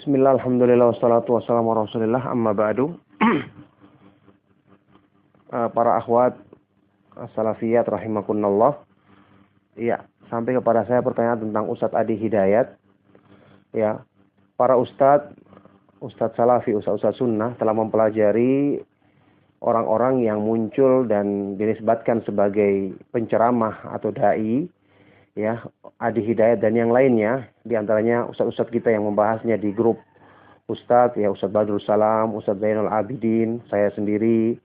Bismillah, alhamdulillah, wassalatu wassalamu ala rasulillah, amma ba'du. Para akhwat salafiyat rahimakunallah. Ya, sampai kepada saya pertanyaan tentang Ustadz Adi Hidayat. Ya, para ustadz salafi, ustadz sunnah telah mempelajari orang-orang yang muncul dan dinisbatkan sebagai penceramah atau dai, ya, Adi Hidayat dan yang lainnya, diantaranya ustadz-ustadz kita yang membahasnya di grup ustadz, ya, Ustadz Badrul Salam, Ustadz Zainal Abidin, saya sendiri,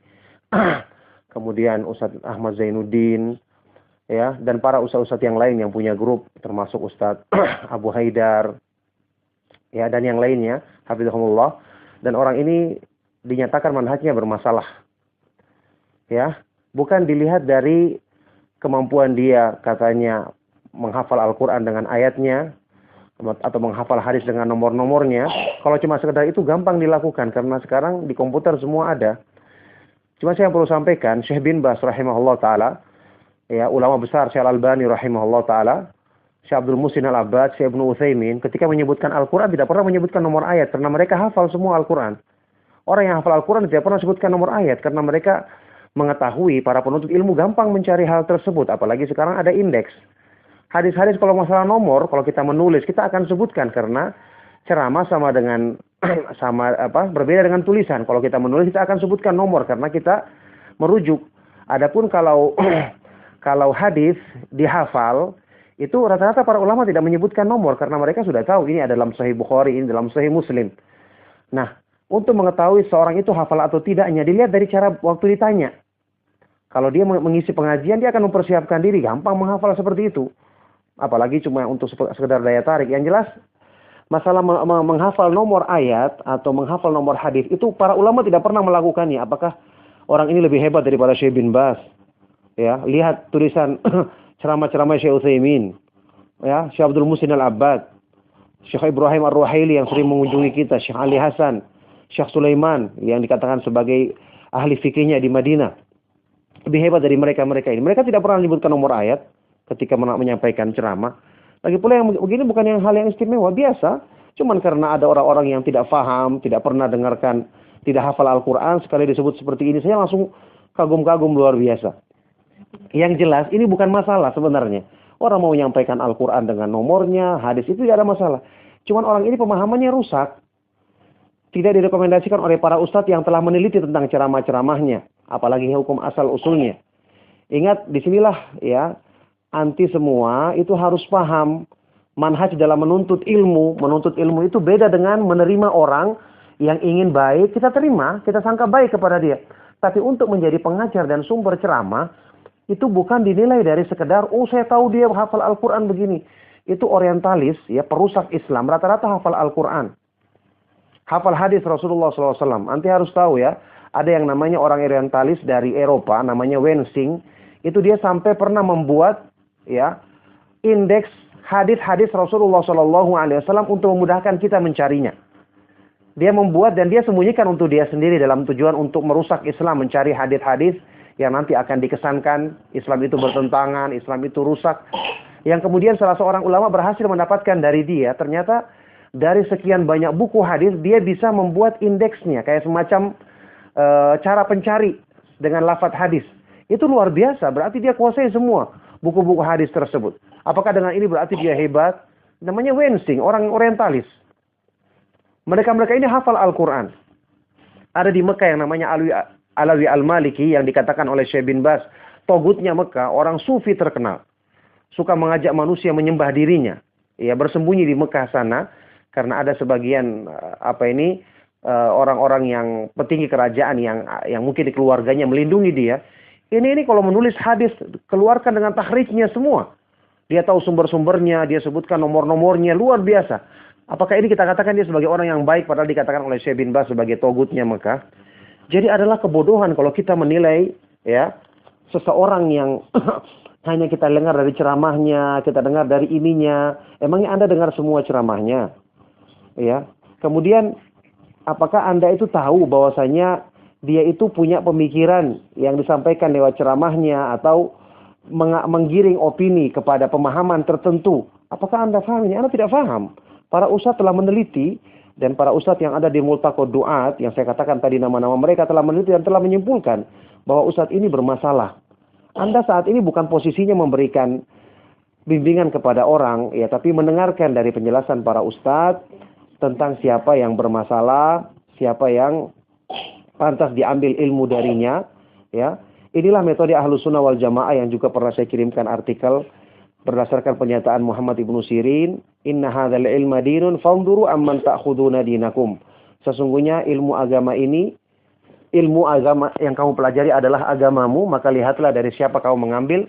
kemudian Ustadz Ahmad Zainuddin, ya, dan para ustadz-ustadz yang lain yang punya grup, termasuk Ustadz Abu Haidar, ya, dan yang lainnya, hafizahumullah. Dan orang ini dinyatakan manhajnya bermasalah, ya, bukan dilihat dari kemampuan dia, katanya menghafal Al-Quran dengan ayatnya, atau menghafal hadis dengan nomor-nomornya. Kalau cuma sekedar itu gampang dilakukan, karena sekarang di komputer semua ada. Cuma saya perlu sampaikan, Syekh bin Baz rahimahullah ta'ala, ya, ulama besar, Syekh Al-Albani rahimahullah ta'ala, Syekh Abdul Muhsin Al-Abbad, Syekh Ibnu Utsaimin, ketika menyebutkan Al-Quran tidak pernah menyebutkan nomor ayat, karena mereka hafal semua Al-Quran. Orang yang hafal Al-Quran tidak pernah sebutkan nomor ayat, karena mereka mengetahui, para penuntut ilmu gampang mencari hal tersebut, apalagi sekarang ada indeks. Hadis-hadis kalau masalah nomor, kalau kita menulis, kita akan sebutkan, karena ceramah sama dengan berbeda dengan tulisan. Kalau kita menulis, kita akan sebutkan nomor karena kita merujuk. Adapun kalau kalau hadis dihafal, itu rata-rata para ulama tidak menyebutkan nomor karena mereka sudah tahu ini ada dalam Sahih Bukhari, ini dalam Sahih Muslim. Nah, untuk mengetahui seorang itu hafal atau tidaknya dilihat dari cara waktu ditanya. Kalau dia mengisi pengajian, dia akan mempersiapkan diri, gampang menghafal seperti itu. Apalagi cuma untuk sekedar daya tarik. Yang jelas, masalah menghafal nomor ayat atau menghafal nomor hadis itu para ulama tidak pernah melakukannya. Apakah orang ini lebih hebat daripada Syekh bin Baz? Ya, lihat tulisan ceramah-ceramah Syekh Utsaimin, ya, Syekh Abdul Muhsin Al-Abbad, Syekh Ibrahim Ar-Ruhaili yang sering mengunjungi kita, Syekh Ali Hasan, Syekh Sulaiman yang dikatakan sebagai ahli fikihnya di Madinah. Lebih hebat dari mereka-mereka ini. Mereka tidak pernah menyebutkan nomor ayat ketika menyampaikan ceramah. Lagi pula yang begini bukan hal yang istimewa, biasa. Cuman karena ada orang-orang yang tidak paham, tidak pernah dengarkan, tidak hafal Al-Quran, sekali disebut seperti ini, saya langsung kagum-kagum luar biasa. Yang jelas, ini bukan masalah sebenarnya. Orang mau menyampaikan Al-Quran dengan nomornya, hadis itu tidak ada masalah. Cuman orang ini pemahamannya rusak. Tidak direkomendasikan oleh para ustadz yang telah meneliti tentang ceramah-ceramahnya. Apalagi hukum asal-usulnya. Ingat, disinilah, ya, anti semua itu harus paham manhaj dalam menuntut ilmu. Menuntut ilmu itu beda dengan menerima orang yang ingin baik, kita terima, kita sangka baik kepada dia. Tapi untuk menjadi pengajar dan sumber ceramah, itu bukan dinilai dari sekedar, oh saya tahu dia hafal Al-Quran begini. Itu orientalis, ya, perusak Islam, rata-rata hafal Al-Quran. Hafal hadis Rasulullah SAW. Nanti harus tahu, ya, ada yang namanya orang orientalis dari Eropa, namanya Wensing. Itu dia sampai pernah membuat, ya, indeks hadis-hadis Rasulullah SAW untuk memudahkan kita mencarinya. Dia membuat dan dia sembunyikan untuk dia sendiri dalam tujuan untuk merusak Islam, mencari hadis-hadis yang nanti akan dikesankan Islam itu bertentangan, Islam itu rusak. Yang kemudian salah seorang ulama berhasil mendapatkan dari dia, ternyata dari sekian banyak buku hadis dia bisa membuat indeksnya kayak semacam cara pencari dengan lafaz hadis. Itu luar biasa, berarti dia kuasai semua buku-buku hadis tersebut. Apakah dengan ini berarti dia hebat? Namanya Wensing, orang orientalis. Mereka-mereka ini hafal Al-Quran. Ada di Mekah yang namanya Alawi Al-Maliki yang dikatakan oleh Syekh bin Baz, togutnya Mekah, orang sufi terkenal. Suka mengajak manusia menyembah dirinya. Ya, bersembunyi di Mekah sana karena ada sebagian orang-orang yang petinggi kerajaan yang mungkin di keluarganya melindungi dia. Ini kalau menulis hadis, keluarkan dengan tahrijnya semua. Dia tahu sumber-sumbernya, dia sebutkan nomor-nomornya, luar biasa. Apakah ini kita katakan dia sebagai orang yang baik, padahal dikatakan oleh Syekh bin Baz sebagai togutnya Mekah? Jadi adalah kebodohan kalau kita menilai, ya, seseorang yang hanya kita dengar dari ceramahnya, kita dengar dari ininya. Emangnya Anda dengar semua ceramahnya? Ya. Kemudian, apakah Anda itu tahu bahwasanya dia itu punya pemikiran yang disampaikan lewat ceramahnya atau menggiring opini kepada pemahaman tertentu? Apakah Anda paham ini? Anda tidak paham. Para ustadz telah meneliti Dan para ustadz yang ada di Multaqo Duat, yang saya katakan tadi nama-nama mereka telah meneliti dan telah menyimpulkan bahwa ustadz ini bermasalah. Anda saat ini bukan posisinya memberikan bimbingan kepada orang, ya, tapi mendengarkan dari penjelasan para ustadz tentang siapa yang bermasalah, siapa yang pantas diambil ilmu darinya, ya. Inilah metode Ahlus Sunnah wal Jamaah yang juga pernah saya kirimkan artikel berdasarkan pernyataan Muhammad ibnu Sirin, inna hadzal ilma dinun fanzuru amman ta'khuduna dinakum. Sesungguhnya ilmu agama ini, ilmu agama yang kamu pelajari adalah agamamu, maka lihatlah dari siapa kamu mengambil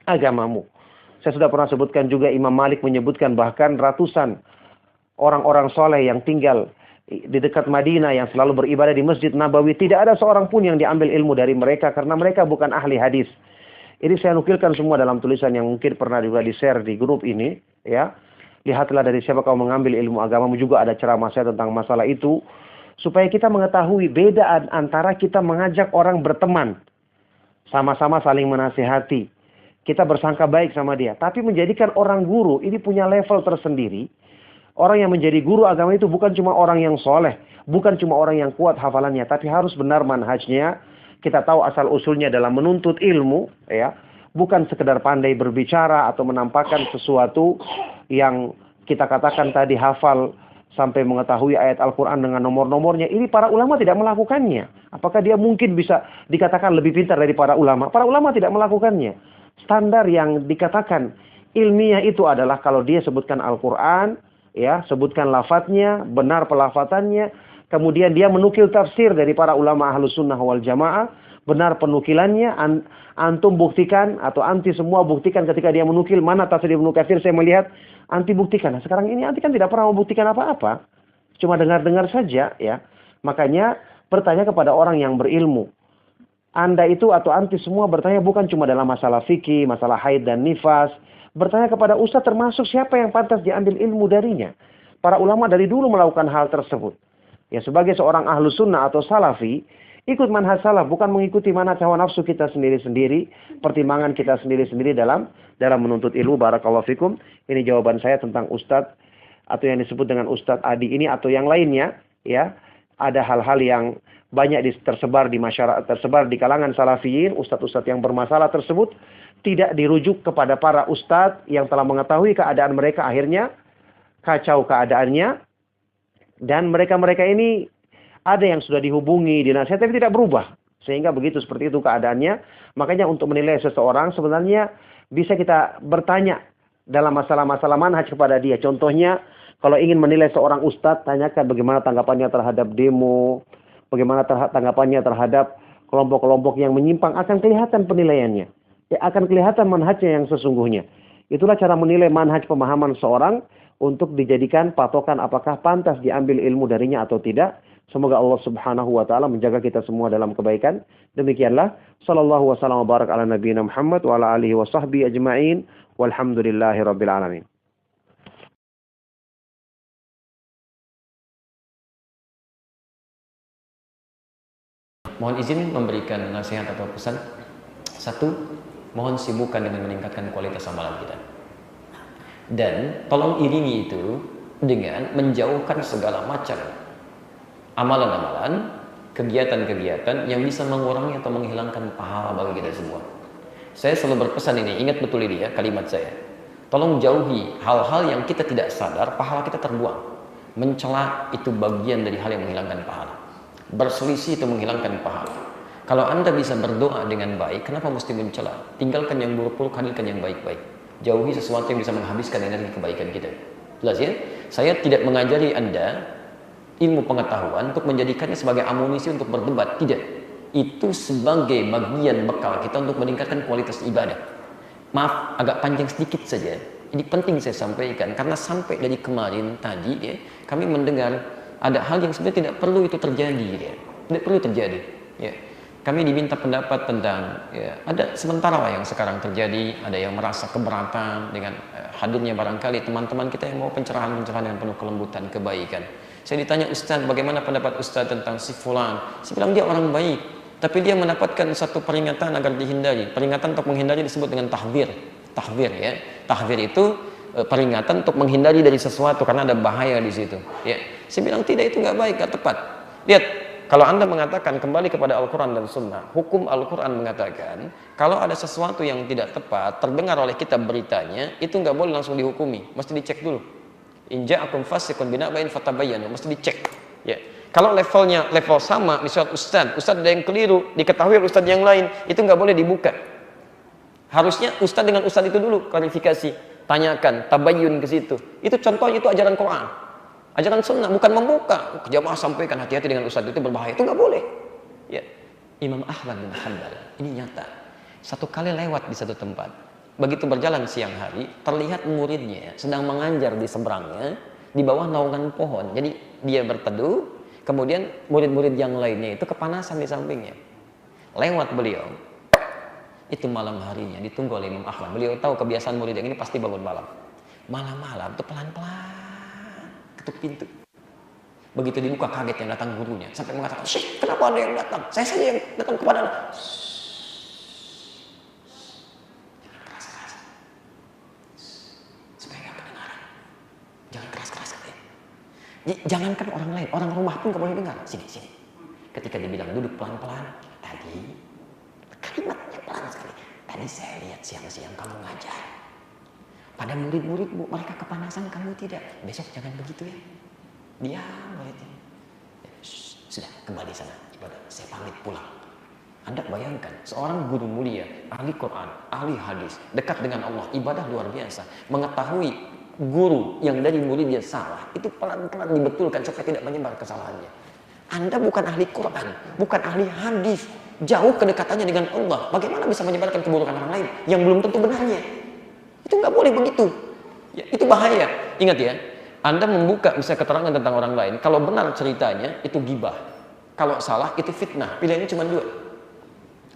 agamamu. Saya sudah pernah sebutkan juga, Imam Malik menyebutkan bahkan ratusan orang-orang soleh yang tinggal di dekat Madinah yang selalu beribadah di Masjid Nabawi, tidak ada seorang pun yang diambil ilmu dari mereka karena mereka bukan ahli hadis. Ini saya nukilkan semua dalam tulisan yang mungkin pernah juga di-share di grup ini, ya. Lihatlah dari siapa kau mengambil ilmu agamamu, juga ada ceramah saya tentang masalah itu, supaya kita mengetahui beda antara kita mengajak orang berteman, sama-sama saling menasihati, kita bersangka baik sama dia, tapi menjadikan orang guru ini punya level tersendiri. Orang yang menjadi guru agama itu bukan cuma orang yang soleh, bukan cuma orang yang kuat hafalannya, tapi harus benar manhajnya. Kita tahu asal usulnya dalam menuntut ilmu, ya, bukan sekedar pandai berbicara atau menampakkan sesuatu yang kita katakan tadi hafal sampai mengetahui ayat Al-Quran dengan nomor-nomornya. Ini para ulama tidak melakukannya. Apakah dia mungkin bisa dikatakan lebih pintar dari para ulama? Para ulama tidak melakukannya. Standar yang dikatakan ilmiah itu adalah kalau dia sebutkan Al-Quran, ya, sebutkan lafadznya, benar pelafatannya, kemudian dia menukil tafsir dari para ulama Ahlus Sunnah wal Jamaah, benar penukilannya, antum buktikan atau anti semua buktikan ketika dia menukil mana tafsir Ibnu Katsir, saya melihat anti buktikan. Nah, sekarang ini anti kan tidak pernah membuktikan apa-apa, cuma dengar-dengar saja, ya. Makanya bertanya kepada orang yang berilmu. Anda itu atau anti semua bertanya bukan cuma dalam masalah fikih, masalah haid dan nifas. Bertanya kepada ustaz termasuk siapa yang pantas diambil ilmu darinya. Para ulama dari dulu melakukan hal tersebut. Ya, sebagai seorang ahlu sunnah atau salafi, ikut manhaj salaf, bukan mengikuti manhaj hawa nafsu kita sendiri-sendiri, pertimbangan kita sendiri-sendiri dalam menuntut ilmu. Barakallahu fikum. Ini jawaban saya tentang ustadz atau yang disebut dengan Ustadz Adi ini atau yang lainnya, ya. Ada hal-hal yang banyak tersebar di masyarakat, tersebar di kalangan salafiyin, ustadz-ustadz yang bermasalah tersebut tidak dirujuk kepada para ustadz yang telah mengetahui keadaan mereka, akhirnya kacau keadaannya. Dan mereka-mereka ini ada yang sudah dihubungi, dinasihat, tapi tidak berubah. Sehingga begitu seperti itu keadaannya. Makanya untuk menilai seseorang sebenarnya bisa kita bertanya dalam masalah-masalah manhaj kepada dia. Contohnya, kalau ingin menilai seorang ustadz, tanyakan bagaimana tanggapannya terhadap demo, bagaimana tanggapannya terhadap kelompok-kelompok yang menyimpang, akan kelihatan penilaiannya. Ya, akan kelihatan manhajnya yang sesungguhnya. Itulah cara menilai manhaj pemahaman seorang untuk dijadikan patokan apakah pantas diambil ilmu darinya atau tidak. Semoga Allah Subhanahu wa taala menjaga kita semua dalam kebaikan. Demikianlah, sallallahu wasallam wa barak ala nabiyina Muhammad wa ala alihi wa sahbihi ajma'in walhamdulillahirabbil alamin. Mohon izin memberikan nasihat atau pesan. Satu, mohon sibukkan dengan meningkatkan kualitas amalan kita. Dan tolong iringi itu dengan menjauhkan segala macam amalan-amalan, kegiatan-kegiatan yang bisa mengurangi atau menghilangkan pahala bagi kita semua. Saya selalu berpesan ini, ingat betul ini ya kalimat saya. Tolong jauhi hal-hal yang kita tidak sadar, pahala kita terbuang. Mencela itu bagian dari hal yang menghilangkan pahala. Berselisih itu menghilangkan pahala. Kalau Anda bisa berdoa dengan baik, kenapa mesti mencela? Tinggalkan yang buruk-buruk, hadirkan yang baik-baik. Jauhi sesuatu yang bisa menghabiskan energi kebaikan kita. Jelas ya? Saya tidak mengajari Anda ilmu pengetahuan untuk menjadikannya sebagai amunisi untuk berdebat. Tidak. Itu sebagai bagian bekal kita untuk meningkatkan kualitas ibadah. Maaf, agak panjang sedikit saja. Ini penting saya sampaikan. Karena sampai dari kemarin tadi ya, kami mendengar ada hal yang sebenarnya tidak perlu itu terjadi. Ya. Tidak perlu terjadi. Ya. Kami diminta pendapat tentang, ya, ada sementara lah yang sekarang terjadi, ada yang merasa keberatan dengan hadirnya barangkali teman-teman kita yang mau pencerahan-pencerahan yang penuh kelembutan, kebaikan. Saya ditanya, Ustaz, bagaimana pendapat Ustaz tentang si fulan? Saya bilang dia orang baik, tapi dia mendapatkan satu peringatan agar dihindari. Peringatan untuk menghindari disebut dengan tahdzir. Tahdzir ya. Tahdzir itu peringatan untuk menghindari dari sesuatu karena ada bahaya di situ. Ya. Saya bilang tidak, itu nggak baik, nggak tepat. Lihat, kalau Anda mengatakan kembali kepada Al-Quran dan Sunnah, hukum Al-Quran mengatakan kalau ada sesuatu yang tidak tepat terdengar oleh kita beritanya, itu nggak boleh langsung dihukumi, mesti dicek dulu. In ja'akum fasiqun binaba'in fatabayyanu, mesti dicek. Ya. Kalau levelnya level sama, misalnya ustadz ada yang keliru, diketahui oleh ustadz yang lain, itu nggak boleh dibuka. Harusnya ustadz dengan ustadz itu dulu klarifikasi, tanyakan, tabayyun ke situ. Itu contohnya, itu ajaran Quran. Ajaran sunnah, bukan membuka. Jamaah sampaikan hati-hati dengan ustadz itu berbahaya, itu nggak boleh. Ya. Imam Ahmad bin Hanbal, ini nyata. Satu kali lewat di satu tempat, begitu berjalan siang hari, terlihat muridnya sedang mengajar di seberangnya, di bawah naungan pohon. Jadi dia berteduh, kemudian murid-murid yang lainnya itu kepanasan di sampingnya. Lewat beliau, itu malam harinya ditunggu oleh Imam Ahmad. Beliau tahu kebiasaan murid yang ini pasti bangun malam. Malam-malam itu pelan-pelan ketuk pintu. Begitu dibuka, kaget yang datang gurunya, sampai mengatakan, "Syekh, kenapa ada yang datang? Saya saja yang datang kepada Anda." Keras-keras. Supaya nggak kedengaran. Jangan keras-keras katanya. Jangankan orang lain, orang rumah pun nggak boleh dengar. Sini. Ketika dibilang duduk pelan-pelan, tadi kalimatnya pelan sekali. Tadi saya lihat siang-siang kamu ngajar. Pada murid-muridmu, mereka kepanasan, kamu tidak. Besok jangan begitu ya. Diam muridnya. Sudah, kembali sana ibadah. Saya pamit pulang. Anda bayangkan, seorang guru mulia, ahli Quran, ahli hadis, dekat dengan Allah, ibadah luar biasa, mengetahui guru yang dari muridnya salah, itu pelan-pelan dibetulkan supaya tidak menyebar kesalahannya. Anda bukan ahli Quran, bukan ahli hadis, jauh kedekatannya dengan Allah. Bagaimana bisa menyebarkan keburukan orang lain yang belum tentu benarnya? Itu nggak boleh begitu. Ya, itu bahaya. Ingat ya, Anda membuka misalnya keterangan tentang orang lain, kalau benar ceritanya itu gibah, kalau salah itu fitnah. Pilihannya cuma dua.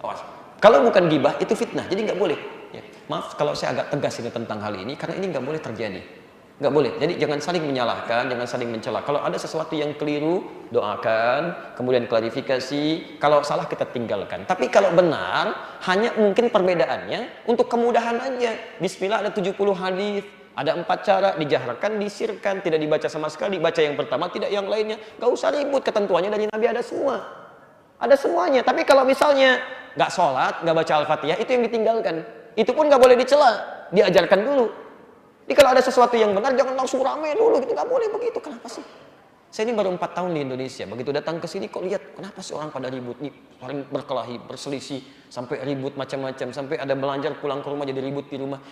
Awas. Kalau bukan gibah itu fitnah, jadi nggak boleh. Ya, maaf kalau saya agak tegas ini tentang hal ini, karena ini nggak boleh terjadi. Nggak boleh. Jadi jangan saling menyalahkan, jangan saling mencela. Kalau ada sesuatu yang keliru, doakan, kemudian klarifikasi. Kalau salah kita tinggalkan. Tapi kalau benar, hanya mungkin perbedaannya untuk kemudahan aja. Bismillah ada 70 hadis, ada 4 cara, dijaharkan, disirkan, tidak dibaca sama sekali. Baca yang pertama, tidak yang lainnya. Nggak usah ribut, ketentuannya dari Nabi ada semua. Ada semuanya. Tapi kalau misalnya nggak sholat, nggak baca Al-Fatihah, itu yang ditinggalkan. Itu pun nggak boleh dicela, diajarkan dulu. Jadi kalau ada sesuatu yang benar, jangan langsung rame dulu, gitu. Nggak boleh begitu. Kenapa sih? Saya ini baru 4 tahun di Indonesia. Begitu datang ke sini, kok lihat, kenapa sih orang pada ribut nih, paling berkelahi, berselisih, sampai ribut macam-macam, sampai ada belajar pulang ke rumah jadi ribut di rumah.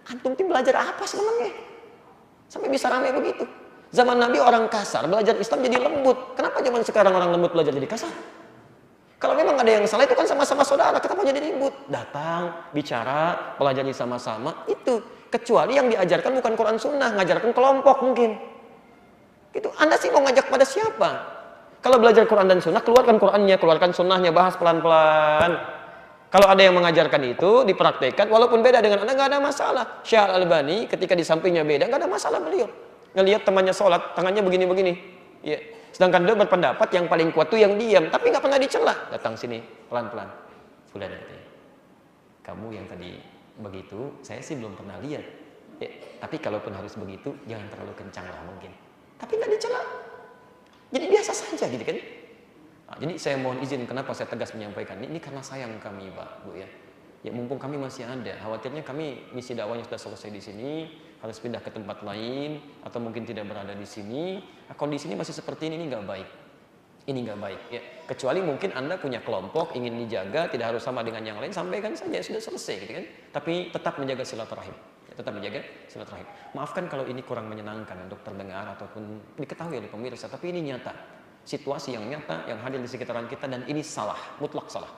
Antum tim belajar apa sebenarnya? Sampai bisa rame begitu. Zaman Nabi orang kasar, belajar Islam jadi lembut. Kenapa zaman sekarang orang lembut belajar jadi kasar? Kalau memang ada yang salah, itu kan sama-sama saudara, kenapa jadi ribut? Datang, bicara, pelajari sama-sama, itu. Kecuali yang diajarkan bukan Quran Sunnah, ngajarkan kelompok mungkin. Gitu. Anda sih mau ngajak pada siapa? Kalau belajar Quran dan Sunnah, keluarkan Qurannya, keluarkan Sunnahnya, bahas pelan-pelan. Kalau ada yang mengajarkan itu, dipraktekkan, walaupun beda dengan Anda, nggak ada masalah. Syekh Al-Albani, ketika di sampingnya beda, nggak ada masalah beliau. Ngelihat temannya sholat, tangannya begini-begini. Ya. Sedangkan dia berpendapat yang paling kuat itu yang diam, tapi nggak pernah dicela. Datang sini, pelan-pelan. Fulan, kamu yang tadi begitu, saya sih belum pernah lihat. Ya, tapi kalaupun harus begitu, jangan terlalu kencang lah mungkin. Tapi nggak dicela. Jadi biasa saja gitu kan. Nah, jadi saya mohon izin kenapa saya tegas menyampaikan ini karena sayang kami Pak, Bu ya. Ya mumpung kami masih ada, khawatirnya kami misi dakwahnya sudah selesai di sini, harus pindah ke tempat lain atau mungkin tidak berada di sini. Nah, kondisi ini masih seperti ini nggak baik. Ini nggak baik ya. Kecuali mungkin Anda punya kelompok ingin dijaga, tidak harus sama dengan yang lain, sampaikan saja sudah selesai gitu kan. Tapi tetap menjaga silaturahim. Ya, tetap menjaga silaturahim. Maafkan kalau ini kurang menyenangkan untuk terdengar ataupun diketahui oleh pemirsa, tapi ini nyata. Situasi yang nyata yang hadir di sekitaran kita dan ini salah, mutlak salah.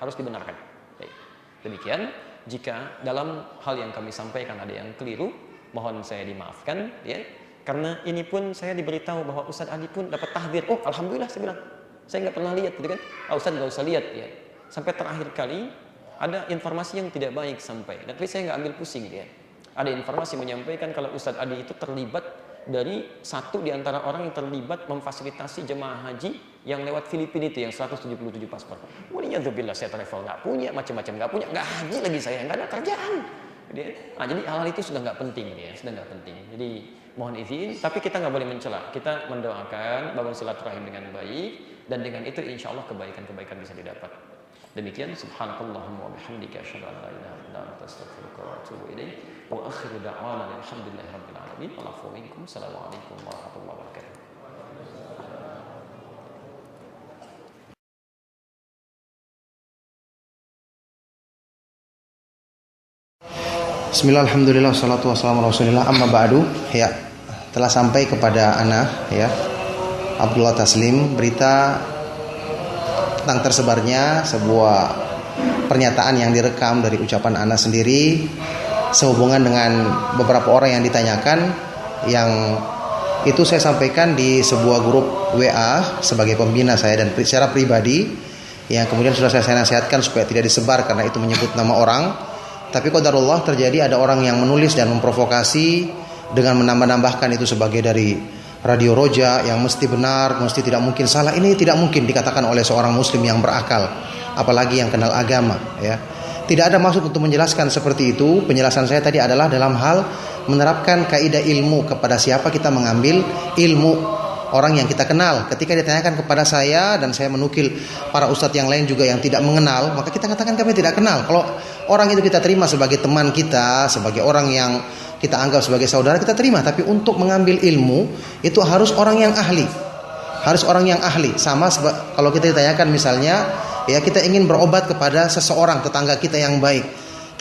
Harus dibenarkan. Baik. Demikian, jika dalam hal yang kami sampaikan ada yang keliru, mohon saya dimaafkan ya. Karena ini pun saya diberitahu bahwa Ustadz Ali pun dapat tahdir. Oh, alhamdulillah saya bilang. Saya nggak pernah lihat gitu kan. Ustadz nggak usah lihat ya. Sampai terakhir kali ada informasi yang tidak baik sampai. Tapi saya nggak ambil pusing dia. Ada informasi menyampaikan kalau Ustadz Ali itu terlibat dari satu di antara orang yang terlibat memfasilitasi jemaah haji yang lewat Filipina itu yang 177 paspor. Waliyadzubillah, saya travel nggak punya, macam-macam nggak punya, nggak haji lagi saya, nggak ada kerjaan. Jadi halal itu sudah nggak penting ya, sudah nggak penting. Jadi mohon izin, tapi kita nggak boleh mencela. Kita mendoakan, bangun silaturahim dengan baik, dan dengan itu insya Allah kebaikan-kebaikan bisa didapat. Demikian, subhanakallahumma wa bihamdika asyhadu an la ilaha illa anta astaghfiruka wa atubu ilaik. Wa akhiru da'wana alhamdulillahi rabbil alamin. Assalamualaikum warahmatullahi wabarakatuh. Bismillah, alhamdulillah, wassalatu wassalamu rasulillah, amma ba'du. Ya, telah sampai kepada ana ya Abdullah Taslim berita tentang tersebarnya sebuah pernyataan yang direkam dari ucapan ana sendiri sehubungan dengan beberapa orang yang ditanyakan, yang itu saya sampaikan di sebuah grup WA sebagai pembina saya dan secara pribadi, yang kemudian sudah saya nasihatkan supaya tidak disebar karena itu menyebut nama orang. Tapi qadarullah terjadi ada orang yang menulis dan memprovokasi dengan menambah-nambahkan itu sebagai dari Radio Roja yang mesti benar, mesti tidak mungkin salah. Ini tidak mungkin dikatakan oleh seorang muslim yang berakal, apalagi yang kenal agama ya. Tidak ada maksud untuk menjelaskan seperti itu. Penjelasan saya tadi adalah dalam hal menerapkan kaidah ilmu kepada siapa kita mengambil ilmu. Orang yang kita kenal, ketika ditanyakan kepada saya dan saya menukil para ustadz yang lain juga yang tidak mengenal, maka kita katakan kami tidak kenal. Kalau orang itu kita terima sebagai teman kita, sebagai orang yang kita anggap sebagai saudara, kita terima. Tapi untuk mengambil ilmu itu harus orang yang ahli, harus orang yang ahli. Sama kalau kita ditanyakan misalnya, ya kita ingin berobat kepada seseorang tetangga kita yang baik,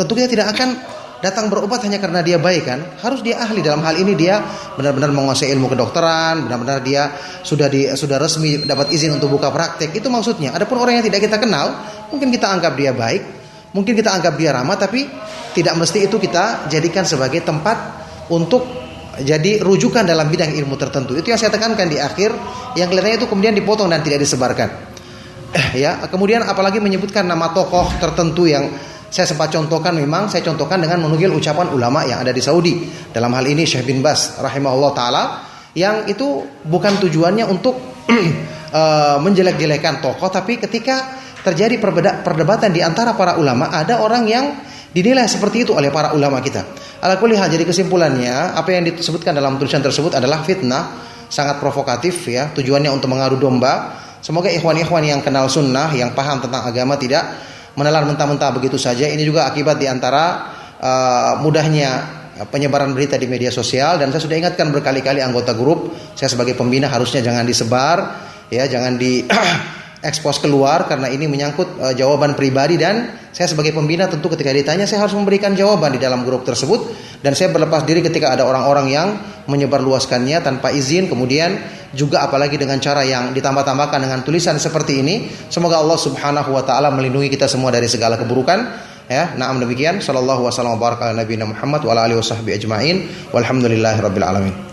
tentu kita tidak akan datang berobat hanya karena dia baik kan. Harus dia ahli dalam hal ini, dia benar-benar menguasai ilmu kedokteran, benar-benar dia sudah resmi dapat izin untuk buka praktek. Itu maksudnya. Adapun orang yang tidak kita kenal, mungkin kita anggap dia baik, mungkin kita anggap dia ramah, tapi tidak mesti itu kita jadikan sebagai tempat untuk jadi rujukan dalam bidang ilmu tertentu. Itu yang saya tekankan di akhir, yang kelihatannya itu kemudian dipotong dan tidak disebarkan. Ya, kemudian apalagi menyebutkan nama tokoh tertentu yang saya sempat contohkan, memang saya contohkan dengan menukil ucapan ulama yang ada di Saudi. Dalam hal ini Syekh bin Baz rahimahullah ta'ala, yang itu bukan tujuannya untuk menjelek-jelekan tokoh, tapi ketika terjadi perdebatan di antara para ulama, ada orang yang dinilai seperti itu oleh para ulama kita. Ala kulli hal, jadi kesimpulannya apa yang disebutkan dalam tulisan tersebut adalah fitnah, sangat provokatif ya, tujuannya untuk mengadu domba. Semoga ikhwan-ikhwan yang kenal sunnah, yang paham tentang agama tidak menelan mentah-mentah begitu saja. Ini juga akibat diantara mudahnya penyebaran berita di media sosial, dan saya sudah ingatkan berkali-kali anggota grup, saya sebagai pembina harusnya jangan disebar ya, jangan di ekspos keluar karena ini menyangkut jawaban pribadi, dan saya sebagai pembina tentu ketika ditanya saya harus memberikan jawaban di dalam grup tersebut, dan saya berlepas diri ketika ada orang-orang yang menyebarluaskannya tanpa izin, kemudian juga apalagi dengan cara yang ditambah-tambahkan dengan tulisan seperti ini. Semoga Allah Subhanahu wa taala melindungi kita semua dari segala keburukan ya. Na'am, demikian. Sallallahu wasallam wa baraka ala nabiyina Muhammad wa ala alihi wasahbihi ajmain. Walhamdulillahirabbil alamin.